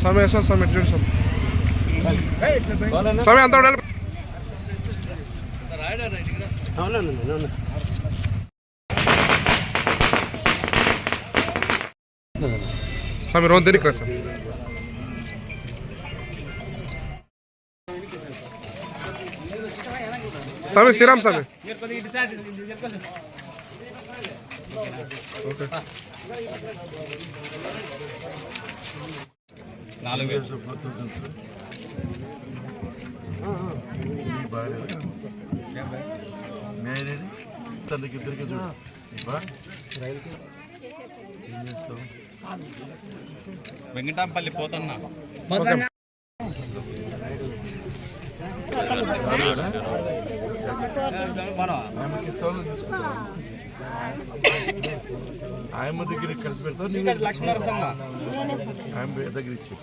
समय समय చూడు समय అంతా ఉండాలి समय रोन देरी कर समय श्रीराम समय ओके వెంకటాంపల్లి పోతన్నా ఆయమ్మ దగ్గర కలిసి పెడతావు ఆయన దగ్గర ఇచ్చి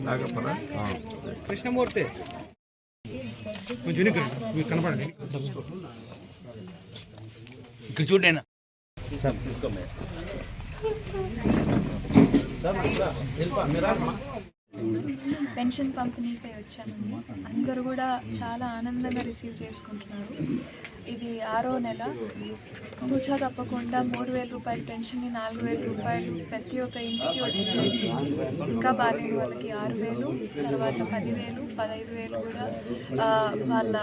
నాగప్పనా కృష్ణమూర్తి కనపడండి ఇక్కడ చూడైనా తీసుకో పెన్షన్ పంపిణీపై వచ్చామండి. అందరూ కూడా చాలా ఆనందంగా రిసీవ్ చేసుకుంటున్నారు. ఇది 6వ నెల. తూచా తప్పకుండా 3,000 రూపాయల పెన్షన్ని 4,000 రూపాయలు ప్రతి ఒక్క ఇంటికి వచ్చి చేరుతుంది. ఇంకా బాలేని వాళ్ళకి 6,000, తర్వాత 10,000, 15,000 కూడా వాళ్ళ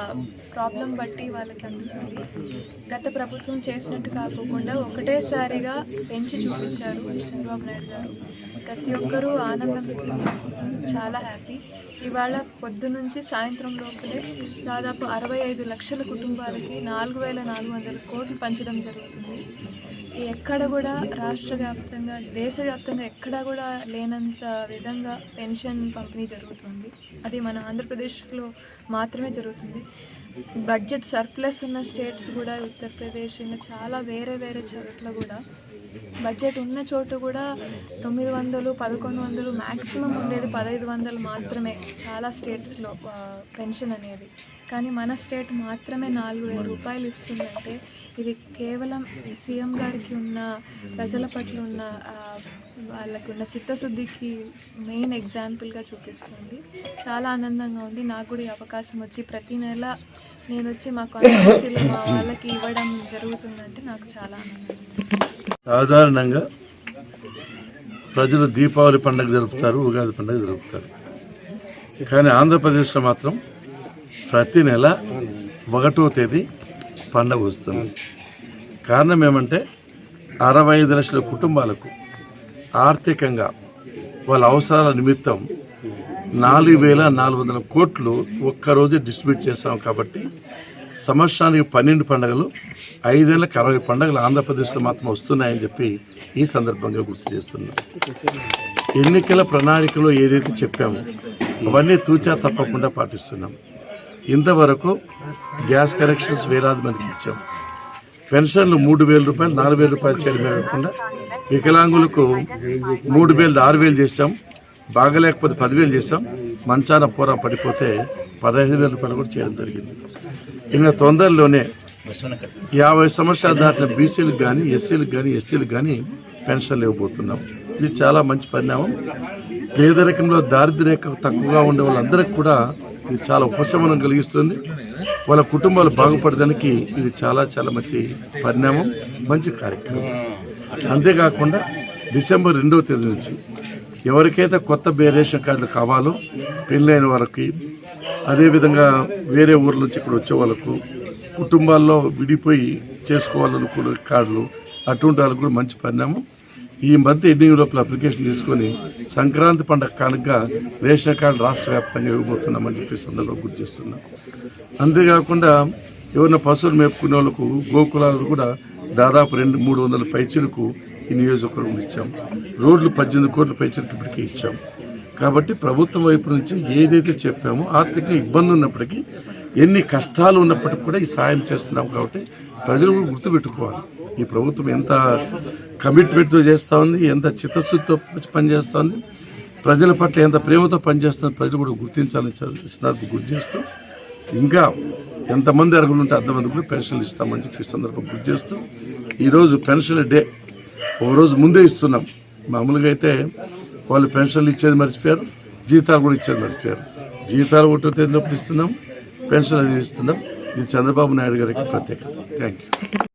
ప్రాబ్లం బట్టి వాళ్ళకి అందుతుంది. గత ప్రభుత్వం చేసినట్టు కాకుండా ఒకటేసారిగా పెంచి చూపించారు చంద్రబాబు నాయుడు గారు. ప్రతి ఒక్కరూ ఆనందం వ్యక్తం చేస్తున్నారు. చాలా హ్యాపీ. ఇవాళ పొద్దు నుంచి సాయంత్రం లోపలే దాదాపు 65 లక్షల కుటుంబాలకి 4,400 కోట్లు పంచడం జరుగుతుంది. ఎక్కడ కూడా రాష్ట్ర వ్యాప్తంగా దేశవ్యాప్తంగా ఎక్కడా కూడా లేనంత విధంగా పెన్షన్ పంపిణీ జరుగుతుంది. అది మన ఆంధ్రప్రదేశ్లో మాత్రమే జరుగుతుంది. బడ్జెట్ సర్ప్లస్ ఉన్న స్టేట్స్ కూడా ఉత్తరప్రదేశ్ ఇంకా చాలా వేరే వేరే చోట్ల కూడా బడ్జెట్ ఉన్న చోటు కూడా 900, 1100, మ్యాక్సిమం ఉండేది 1,500 మాత్రమే చాలా స్టేట్స్లో పెన్షన్ అనేది. కానీ మన స్టేట్ మాత్రమే 4,000 రూపాయలు ఇస్తుందంటే ఇది కేవలం సీఎం గారికి ఉన్న ప్రజల పట్ల ఉన్న వాళ్ళకు ఉన్న చిత్తశుద్ధికి మెయిన్ ఎగ్జాంపుల్గా చూపిస్తుంది. చాలా ఆనందంగా ఉంది. నాకు కూడా ఈ అవకాశం వచ్చి ప్రతి నెల నేను వచ్చి మా కాన్స్టిట్యూన్సీలో మా వాళ్ళకి ఇవ్వడం జరుగుతుందంటే నాకు చాలా ఆనందంగా. సాధారణంగా ప్రజలు దీపావళి పండుగ జరుపుతారు, ఉగాది పండుగ జరుపుతారు. కానీ ఆంధ్రప్రదేశ్లో మాత్రం ప్రతి నెల 1వ తేదీ పండుగ వస్తుంది. కారణం ఏమంటే 65 లక్షల కుటుంబాలకు ఆర్థికంగా వాళ్ళ అవసరాల నిమిత్తం 4,400 కోట్లు ఒక్కరోజే డిస్ట్రిబ్యూట్ చేస్తాం. కాబట్టి సంవత్సరానికి 12 పండుగలు, 5 ఏళ్ళకి 60 పండుగలు ఆంధ్రప్రదేశ్లో మాత్రం వస్తున్నాయని చెప్పి ఈ సందర్భంగా గుర్తు చేస్తున్నాం. ఎన్నికల ప్రణాళికలో ఏదైతే చెప్పామో అవన్నీ తూచా తప్పకుండా పాటిస్తున్నాం. ఇంతవరకు గ్యాస్ కనెక్షన్స్ వేలాది మందికి ఇచ్చాం. పెన్షన్లు 3,000 రూపాయలు, 4,000 రూపాయలు చేయడమే కాకుండా వికలాంగులకు 3,000, 6,000 చేసాం. బాగలేకపోతే 10,000 చేసాం. మంచాన పోరా పడిపోతే 15,000 రూపాయలు కూడా చేయడం జరిగింది. ఇంకా తొందరలోనే 50 సంవత్సరాలు దాటిన బీసీలకు కానీ, ఎస్సీలకు కానీ, ఎస్టీలకు కానీ పెన్షన్లు ఇవ్వబోతున్నాం. ఇది చాలా మంచి పరిణామం. పేదరికంలో దారిద్ర్యరేఖ తక్కువగా ఉండే వాళ్ళందరికీ కూడా ఇది చాలా ఉపశమనం కలిగిస్తుంది. వాళ్ళ కుటుంబాలు బాగుపడడానికి ఇది చాలా చాలా మంచి పరిణామం, మంచి కార్యక్రమం. అంతేకాకుండా డిసెంబర్ 2వ తేదీ నుంచి ఎవరికైతే కొత్త రేషన్ కార్డులు కావాలో పెళ్ళైన వాళ్ళకి, అదేవిధంగా వేరే ఊర్ల నుంచి ఇక్కడ వచ్చే వాళ్ళకు, కుటుంబాల్లో విడిపోయి చేసుకోవాలనుకునే కార్డులు, అటువంటి వాళ్ళకు కూడా మంచి పరిణామం. ఈ మధ్య ఎండింగ్ లోపల అప్లికేషన్ తీసుకొని సంక్రాంతి పండుగ కానుక రేషన్ కార్డు రాష్ట్ర వ్యాప్తంగా ఇవ్వబోతున్నామని చెప్పి సందర్భంగా గుర్తు చేస్తున్నాం. అంతేకాకుండా ఎవరైనా పశువులు మేపుకునే వాళ్ళకు గోకులాలు కూడా దాదాపు 200-300 పైచీలకు ఈ నియోజకవర్గం ఇచ్చాం. రోడ్లు 18 కోట్ల పైచీలకు ఇప్పటికీ ఇచ్చాం. కాబట్టి ప్రభుత్వం వైపు నుంచి ఏదైతే చెప్పామో ఆర్థికంగా ఇబ్బంది ఉన్నప్పటికీ, ఎన్ని కష్టాలు ఉన్నప్పటికీ కూడా ఈ సాయం చేస్తున్నాం. కాబట్టి ప్రజలు కూడా గుర్తుపెట్టుకోవాలి ఈ ప్రభుత్వం ఎంత కమిట్మెంట్తో చేస్తూ ఉంది, ఎంత చిత్తశుద్ధితో పనిచేస్తూ ఉంది. ప్రజల పట్ల ఎంత ప్రేమతో పనిచేస్తున్న ప్రజలు కూడా గుర్తించాలని గుర్తు చేస్తూ ఇంకా ఎంతమంది అర్హులు ఉంటే అంతమంది కూడా పెన్షన్లు ఇస్తామని చెప్పి ఈ సందర్భంగా గుర్తు చేస్తూ ఈరోజు పెన్షన్ డే ఒక రోజు ముందే ఇస్తున్నాం. మామూలుగా అయితే వాళ్ళు పెన్షన్లు ఇచ్చేది మర్చిపోయారు, జీతాలు కూడా ఇచ్చేది మర్చిపోయారు. జీతాలు 1వ తేదీలోపు ఇస్తున్నాం, పెన్షన్ అది ఇస్తున్నాం. ఇది చంద్రబాబు నాయుడు గారికి ప్రత్యేకత. Thank you.